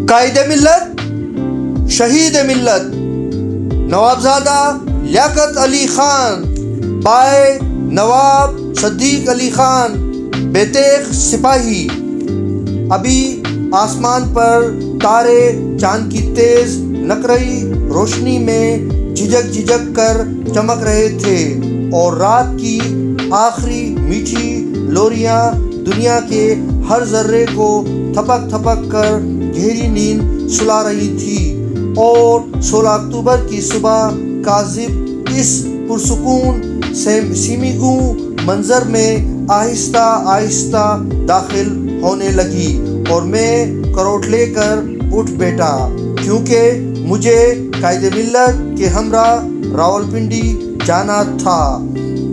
قائد ملت شہید ملت نوابزادہ لیاقت علی خان بائے نواب صدیق علی خان بےتیغ سپاہی. ابھی آسمان پر تارے چاند کی تیز نقرئی روشنی میں جھجک کر چمک رہے تھے اور رات کی آخری میٹھی لوریاں دنیا کے ہر ذرے کو تھپک کر گہری نیند سلا رہی تھی. اور 16 اکتوبر کی صبح کاذب اس پرسکون سیمیگوں منظر میں آہستہ داخل ہونے لگی اور میں کروٹ لے کر اٹھ بیٹھا کیونکہ مجھے قائد ملت کے ہمراہ راولپنڈی جانا تھا.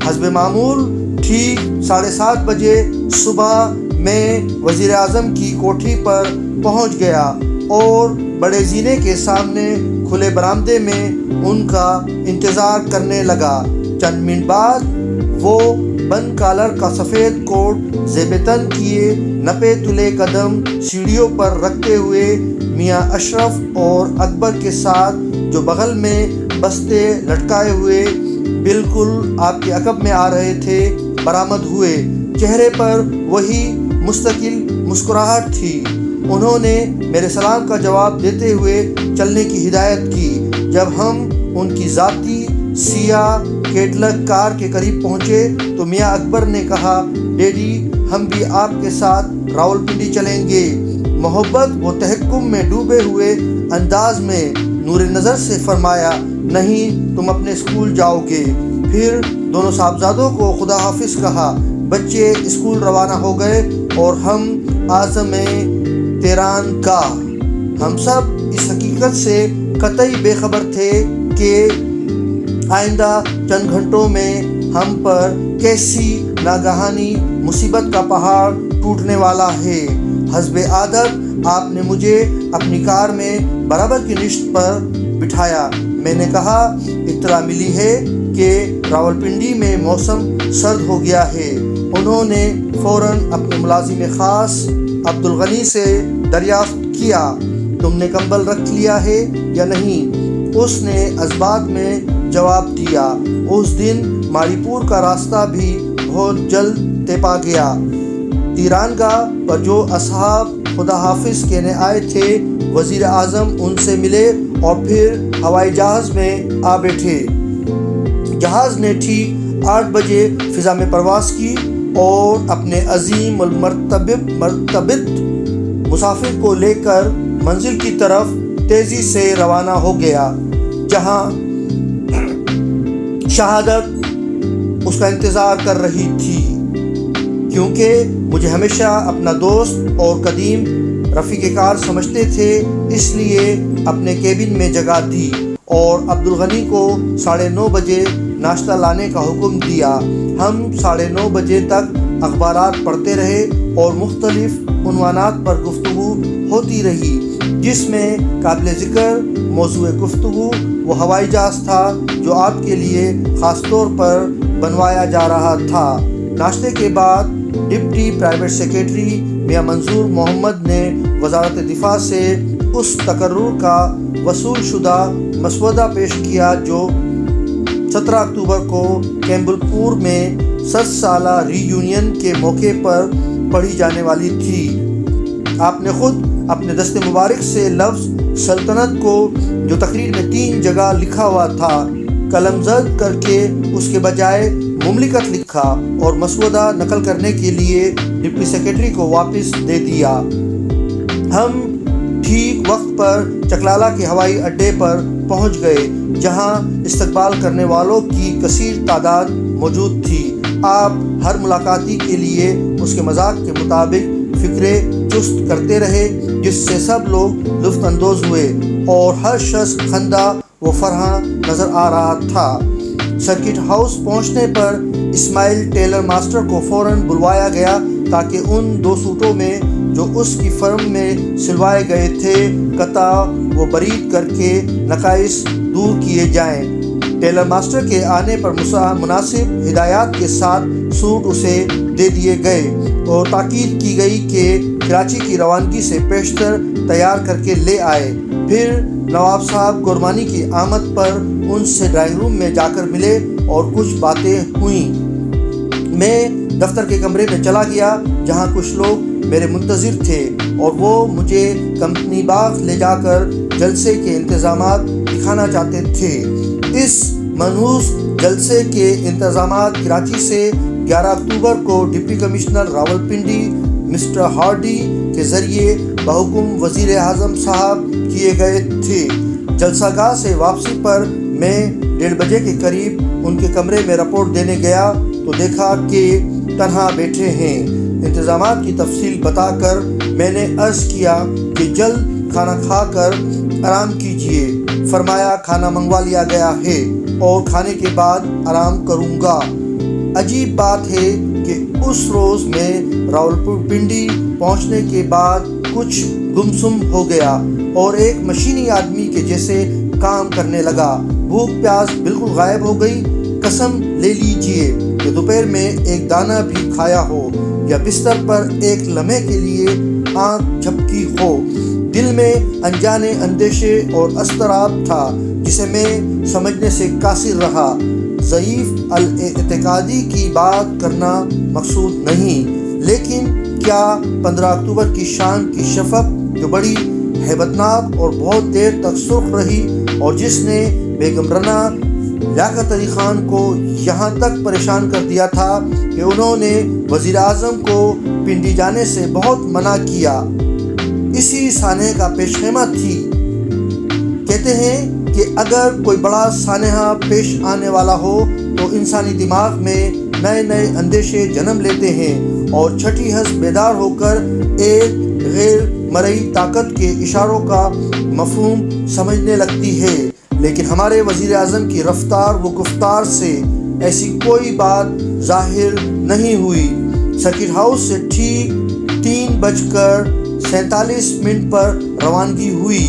حسب معمول ٹھیک 7:30 بجے صبح میں وزیر اعظم کی کوٹھی پر پہنچ گیا اور بڑے زینے کے سامنے کھلے برآمدے میں ان کا انتظار کرنے لگا. چند منٹ بعد وہ بند کالر کا سفید کوٹ زیب تن کیے نپے تلے قدم سیڑھیوں پر رکھتے ہوئے میاں اشرف اور اکبر کے ساتھ جو بغل میں بستے لٹکائے ہوئے بالکل آپ کے عقب میں آ رہے تھے برآمد ہوئے. چہرے پر وہی مستقل مسکراہٹ تھی. انہوں نے میرے سلام کا جواب دیتے ہوئے چلنے کی ہدایت کی. جب ہم ان کی ذاتی سیاہ کیڈلک کار کے قریب پہنچے تو میاں اکبر نے کہا، ڈیڈی ہم بھی آپ کے ساتھ راولپنڈی چلیں گے. محبت و تحکم میں ڈوبے ہوئے انداز میں نور نظر سے فرمایا، نہیں تم اپنے اسکول جاؤ گے. پھر دونوں صاحبزادوں کو خدا حافظ کہا. بچے اسکول روانہ ہو گئے اور ہم عازم تیران گاہ. ہم سب اس حقیقت سے قطعی بے خبر تھے کہ آئندہ چند گھنٹوں میں ہم پر کیسی ناگہانی مصیبت کا پہاڑ ٹوٹنے والا ہے. حسب عادت آپ نے مجھے اپنی کار میں برابر کی نشست پر بٹھایا. میں نے کہا، اطلاع ملی ہے کہ راولپنڈی میں موسم سرد ہو گیا ہے. انہوں نے فوراً اپنے ملازم خاص عبدالغنی سے دریافت کیا، تم نے کمبل رکھ لیا ہے یا نہیں؟ اس نے ازبات میں جواب دیا. اس دن ماری پور کا راستہ بھی بہت جلد طے پا گیا. تیران گاہ پر جو اصحاب خدا حافظ کہنے آئے تھے وزیر اعظم ان سے ملے اور پھر ہوائی جہاز میں آ بیٹھے. جہاز نے ٹھیک 8 بجے فضا میں پرواز کی اور اپنے عظیم المرتبت مسافر کو لے کر منزل کی طرف تیزی سے روانہ ہو گیا جہاں شہادت اس کا انتظار کر رہی تھی. کیونکہ مجھے ہمیشہ اپنا دوست اور قدیم رفیق کار سمجھتے تھے، اس لیے اپنے کیبن میں جگہ دی اور عبدالغنی کو 9:30 بجے ناشتہ لانے کا حکم دیا. ہم 9:30 بجے تک اخبارات پڑھتے رہے اور مختلف عنوانات پر گفتگو ہوتی رہی، جس میں قابل ذکر موضوع گفتگو وہ ہوائی جہاز تھا جو آپ کے لیے خاص طور پر بنوایا جا رہا تھا. ناشتے کے بعد ڈپٹی پرائیویٹ سیکریٹری میاں منظور محمد نے وزارت دفاع سے اس تقرر کا وصول شدہ مسودہ پیش کیا جو 17 اکتوبر کو کیمبل پور میں 7 سالہ ری یونین کے موقع پر پڑھی جانے والی تھی. آپ نے خود اپنے دست مبارک سے لفظ سلطنت کو جو تقریر میں 3 جگہ لکھا ہوا تھا قلم زد کر کے اس کے بجائے مملکت لکھا اور مسودہ نقل کرنے کے لیے ڈپٹی سیکریٹری کو واپس دے دیا. ہم ٹھیک وقت پر چکلالہ کے ہوائی اڈے پر پہنچ گئے جہاں استقبال کرنے والوں کی کثیر تعداد موجود تھی. آپ ہر ملاقاتی کے لیے اس کے مزاج کے مطابق فکرے چست کرتے رہے جس سے سب لوگ لطف اندوز ہوئے اور ہر شخص خندہ و فرحاں نظر آ رہا تھا. سرکٹ ہاؤس پہنچنے پر اسماعیل ٹیلر ماسٹر کو فوراً بلوایا گیا تاکہ ان 2 سوٹوں میں جو اس کی فرم میں سلوائے گئے تھے قطع و برید کر کے نقائص دور کیے جائیں. ٹیلر ماسٹر کے آنے پر مناسب ہدایات کے ساتھ سوٹ اسے دے دیے گئے اور تاکید کی گئی کہ کراچی کی روانگی سے پیشتر تیار کر کے لے آئے۔ پھر نواب صاحب گورمانی کی آمد پر ان سے ڈرائنگ روم میں جا کر ملے اور کچھ باتیں ہوئیں۔ میں دفتر کے کمرے میں چلا گیا جہاں کچھ لوگ میرے منتظر تھے اور وہ مجھے کمپنی باغ لے جا کر جلسے کے انتظامات دکھانا چاہتے تھے۔ اس منحوس جلسے کے انتظامات کراچی سے 11 اکتوبر کو deputy commissioner Rawalpindi mister Hardy کے ذریعے بحکم وزیر اعظم صاحب کیے گئے تھے۔ جلسہ گاہ سے واپسی پر میں 1:30 بجے کے قریب ان کے کمرے میں رپورٹ دینے گیا تو دیکھا کہ تنہا بیٹھے ہیں۔ انتظامات کی تفصیل بتا کر میں نے عرض کیا کہ جلد کھانا کھا کر آرام کیجیے۔ فرمایا کھانا منگوا لیا گیا ہے اور کھانے کے بعد آرام کروں گا۔ عجیب بات ہے کہ اس روز میں راولپنڈی پہنچنے کے بعد کچھ گمسم ہو گیا اور ایک مشینی آدمی کے جیسے کام کرنے لگا۔ بھوک پیاس بالکل غائب ہو گئی۔ قسم لے لیجئے کہ دوپہر میں ایک دانہ بھی کھایا ہو یا بستر پر ایک لمحے کے لیے آنکھ جھپکی ہو۔ دل میں انجانے اندیشے اور اضطراب تھا جسے میں سمجھنے سے قاصر رہا۔ ضعیف الاعتقادی کی بات کرنا مقصود نہیں، لیکن کیا 15 اکتوبر کی شام کی شفق جو بڑی ہیبتناک اور بہت دیر تک سرخ رہی اور جس نے بیگم رنا لیاقت علی خان کو یہاں تک پریشان کر دیا تھا کہ انہوں نے وزیر اعظم کو پنڈی جانے سے بہت منع کیا، اسی سانحے کا پیش خیمہ تھی۔ کہتے ہیں کہ اگر کوئی بڑا سانحہ پیش آنے والا ہو تو انسانی دماغ میں نئے نئے اندیشے جنم لیتے ہیں اور چھٹی حس بیدار ہو کر ایک غیر مرئی طاقت کے اشاروں کا مفہوم سمجھنے لگتی ہے۔ لیکن ہمارے وزیر اعظم کی رفتار و گفتار سے ایسی کوئی بات ظاہر نہیں ہوئی۔ سرکٹ ہاؤس سے ٹھیک 3:47 پر روانگی ہوئی۔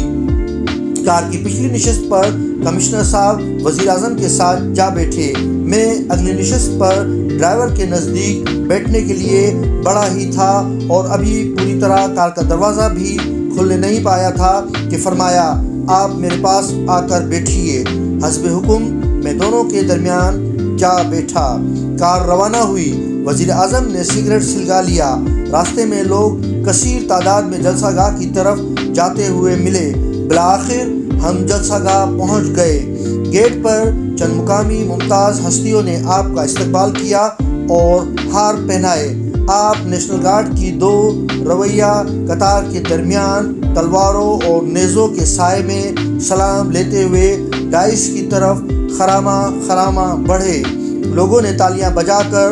کار کی پچھلی نشست پر کمشنر صاحب وزیر اعظم کے ساتھ جا بیٹھے۔ میں اگلی نشست پر ڈرائیور کے نزدیک بیٹھنے کے لیے بڑا ہی تھا اور ابھی پوری طرح کار کا دروازہ بھی کھلنے نہیں پایا تھا کہ فرمایا آپ میرے پاس آ کر بیٹھیے۔ حسب حکم میں دونوں کے درمیان جا بیٹھا۔ کار روانہ ہوئی۔ وزیر اعظم نے سگریٹ سلگا لیا۔ راستے میں لوگ کثیر تعداد میں جلسہ گاہ کی طرف جاتے ہوئے ملے۔ بالآخر ہم جلسہ گاہ پہنچ گئے۔ گیٹ پر چند مقامی ممتاز ہستیوں نے آپ کا استقبال کیا اور ہار پہنائے۔ آپ نیشنل گارڈ کی 2 رویہ قطار کے درمیان تلواروں اور نیزوں کے سائے میں سلام لیتے ہوئے ڈائس کی طرف خرامہ بڑھے۔ لوگوں نے تالیاں بجا کر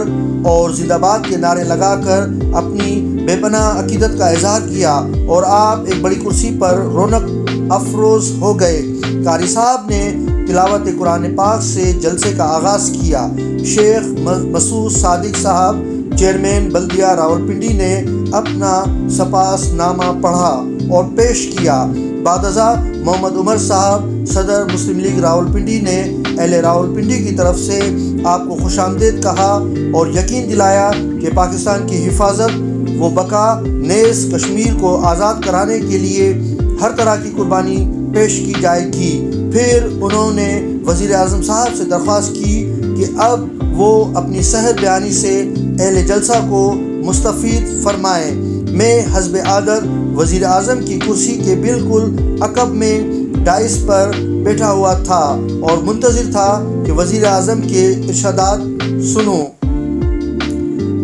اور زندہ باد کے نعرے لگا کر اپنی بے پناہ عقیدت کا اظہار کیا اور آپ ایک بڑی کرسی پر رونق افروز ہو گئے۔ قاری صاحب نے تلاوت قرآن پاک سے جلسے کا آغاز کیا۔ شیخ مسعود صادق صاحب چیئرمین بلدیہ راولپنڈی نے اپنا سپاس نامہ پڑھا اور پیش کیا۔ بعد ازاں محمد عمر صاحب صدر مسلم لیگ راولپنڈی نے اہل راولپنڈی کی طرف سے آپ کو خوش آمدید کہا اور یقین دلایا کہ پاکستان کی حفاظت و بقا نیز کشمیر کو آزاد کرانے کے لیے ہر طرح کی قربانی پیش کی جائے گی۔ پھر انہوں نے وزیر اعظم صاحب سے درخواست کی کہ اب وہ اپنی صحت بیانی سے اہل جلسہ کو مستفید فرمائیں۔ میں حسب عادت وزیر اعظم کی کرسی کے بالکل عقب میں ڈائس پر بیٹھا ہوا تھا اور منتظر تھا کہ وزیر اعظم کے ارشادات سنوں۔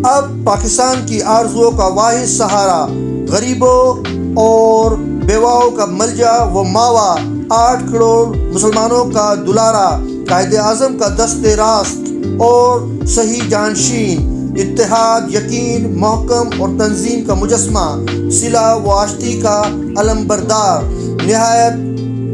اب پاکستان کی آرزوؤں کا واحد سہارا، غریبوں اور بیواؤں کا ملجا و ماوا، 8 کروڑ مسلمانوں کا دلارا، قائد اعظم کا دست راست اور صحیح جانشین، اتحاد، یقین، محکم اور تنظیم کا مجسمہ، صلح و آشتی کا علم بردار، نہایت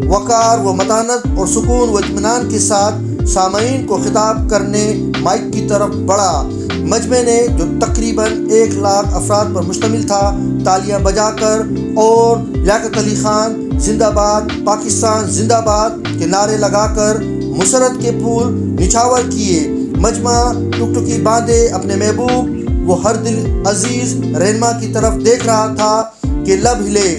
وقار و متانت اور سکون و اطمینان کے ساتھ سامعین کو خطاب کرنے مائک کی طرف بڑھا۔ مجمع نے جو تقریباً 1 لاکھ افراد پر مشتمل تھا تالیاں بجا کر اور لیاقت علی خان زندہ باد، پاکستان زندہ باد کے نعرے لگا کر مسرت کے پھول نچھاور کیے۔ مجمع ٹکٹکی باندھے اپنے محبوب وہ ہر دل عزیز رہنما کی طرف دیکھ رہا تھا کہ لب ہلے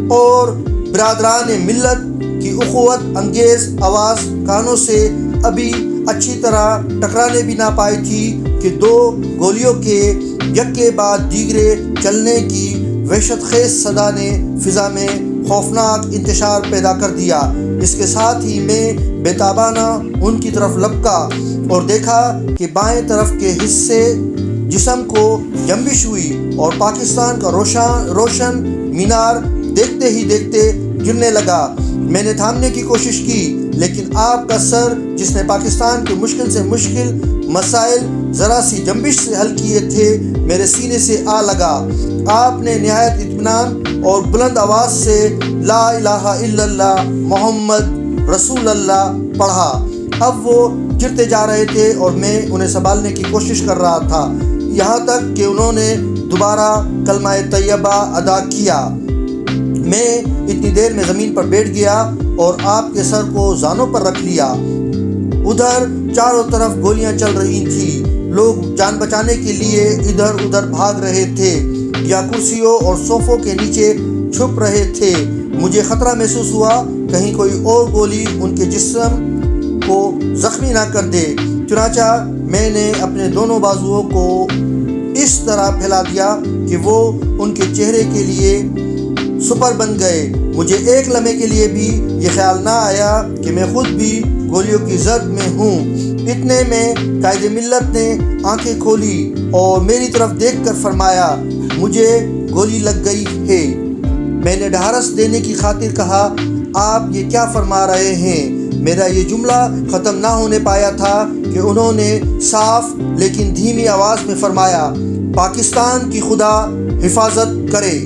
اور برادران ملت کی اخوت انگیز آواز کانوں سے ابھی اچھی طرح ٹکرانے بھی نہ پائی تھی کہ دو گولیوں کے یک کے بعد دیگرے چلنے کی وحشت خیز صدا نے فضا میں خوفناک انتشار پیدا کر دیا۔ اس کے ساتھ ہی میں بے تابانہ ان کی طرف لپکا اور دیکھا کہ بائیں طرف کے حصے جسم کو جنبش ہوئی اور پاکستان کا روشن مینار دیکھتے ہی دیکھتے گرنے لگا۔ میں نے تھامنے کی کوشش کی، لیکن آپ کا سر جس نے پاکستان کے مشکل سے مشکل مسائل ذرا سی جنبش سے حل کیے تھے، میرے سینے سے آ لگا۔ آپ نے نہایت اطمینان اور بلند آواز سے لا الہ الا اللہ محمد رسول اللہ پڑھا۔ اب وہ گرتے جا رہے تھے اور میں انہیں سنبھالنے کی کوشش کر رہا تھا، یہاں تک کہ انہوں نے دوبارہ کلمہ طیبہ ادا کیا۔ میں اتنی دیر میں زمین پر بیٹھ گیا اور آپ کے سر کو زانوں پر رکھ لیا۔ ادھر چاروں طرف گولیاں چل رہی تھیں، لوگ جان بچانے کے لیے ادھر ادھر بھاگ رہے تھے یا کرسیوں اور صوفوں کے نیچے چھپ رہے تھے۔ مجھے خطرہ محسوس ہوا کہیں کوئی اور گولی ان کے جسم کو زخمی نہ کر دے، چنانچہ میں نے اپنے دونوں بازوؤں کو اس طرح پھیلا دیا کہ وہ ان کے چہرے کے لیے سپر بن گئے۔ مجھے ایک لمحے کے لیے بھی یہ خیال نہ آیا کہ میں خود بھی گولیوں کی زرد میں ہوں۔ اتنے میں قائد ملت نے آنکھیں کھولی اور میری طرف دیکھ کر فرمایا، مجھے گولی لگ گئی ہے۔ میں نے ڈھارس دینے کی خاطر کہا، آپ یہ کیا فرما رہے ہیں؟ میرا یہ جملہ ختم نہ ہونے پایا تھا کہ انہوں نے صاف لیکن دھیمی آواز میں فرمایا، پاکستان کی خدا حفاظت کرے۔